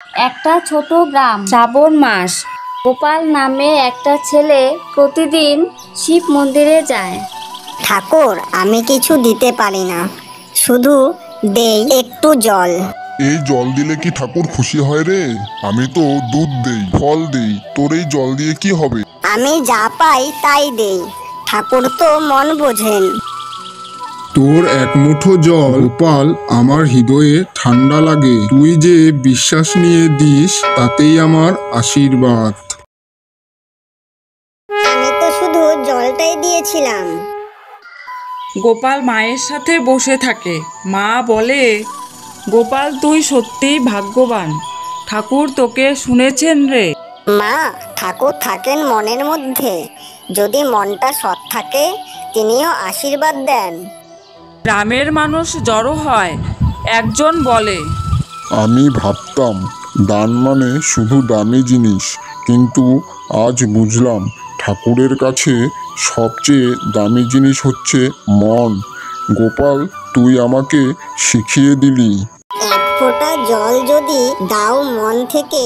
একটা ছোট গ্রাম, শ্রাবণ মাস। গোপাল নামে একটা ছেলে প্রতিদিন শিব মন্দিরে যায়। ঠাকুর, আমি কিছু দিতে পারি না, শুধু দেই একটু জল। এই জল দিলে কি ঠাকুর খুশি হয় রে? আমি তো দুধ দেই, ফল দেই, তোর এই জল দিয়ে কি হবে? আমি যা পাই তাই দেই, ঠাকুর তো মন বোঝেন। তোর এক মুঠো জল গোপাল আমার হৃদয়ে ঠান্ডা লাগে। তুই যে বিশ্বাস নিয়ে দিস তাতেই আমার আশীর্বাদ। আমি তো শুধু জলটাই দিয়েছিলাম। গোপাল মায়ের সাথে বসে থাকে। মা বলে, গোপাল তুই সত্যিই ভাগ্যবান, ঠাকুর তোকে শুনেছেন রে। মা, ঠাকুর থাকেন মনের মধ্যে, যদি মনটা সৎ থাকে তিনিও আশীর্বাদ দেন। গ্রামের মানুষ জড়ো হয়। একজন বলে, আমি ভাবতাম দান মানে শুধু দামি জিনিস, কিন্তু আজ বুঝলাম ঠাকুরের কাছে সবচেয়ে দামি জিনিস হচ্ছে মন। গোপাল, তুই আমাকে শিখিয়ে দিলি। এক ফোঁটা জল যদি দাও মন থেকে,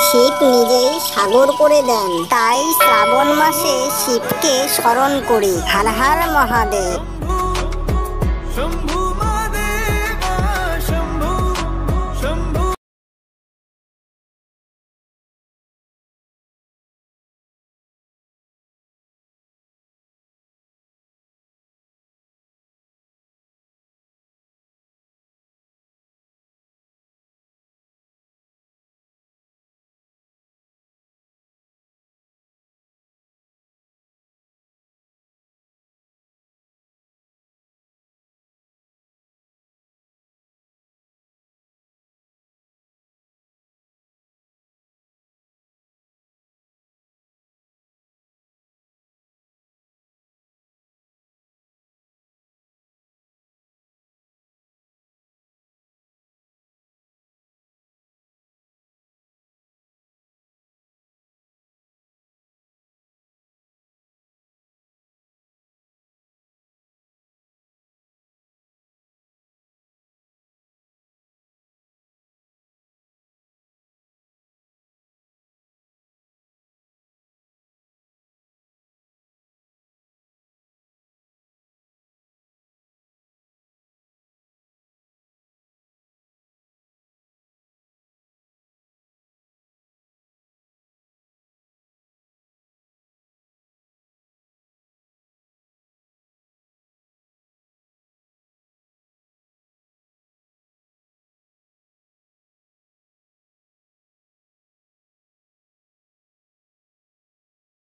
শিব নিজেই সাগর করে দেন। তাই শ্রাবণ মাসে শিবকে স্মরণ করি। হর হর মহাদেব।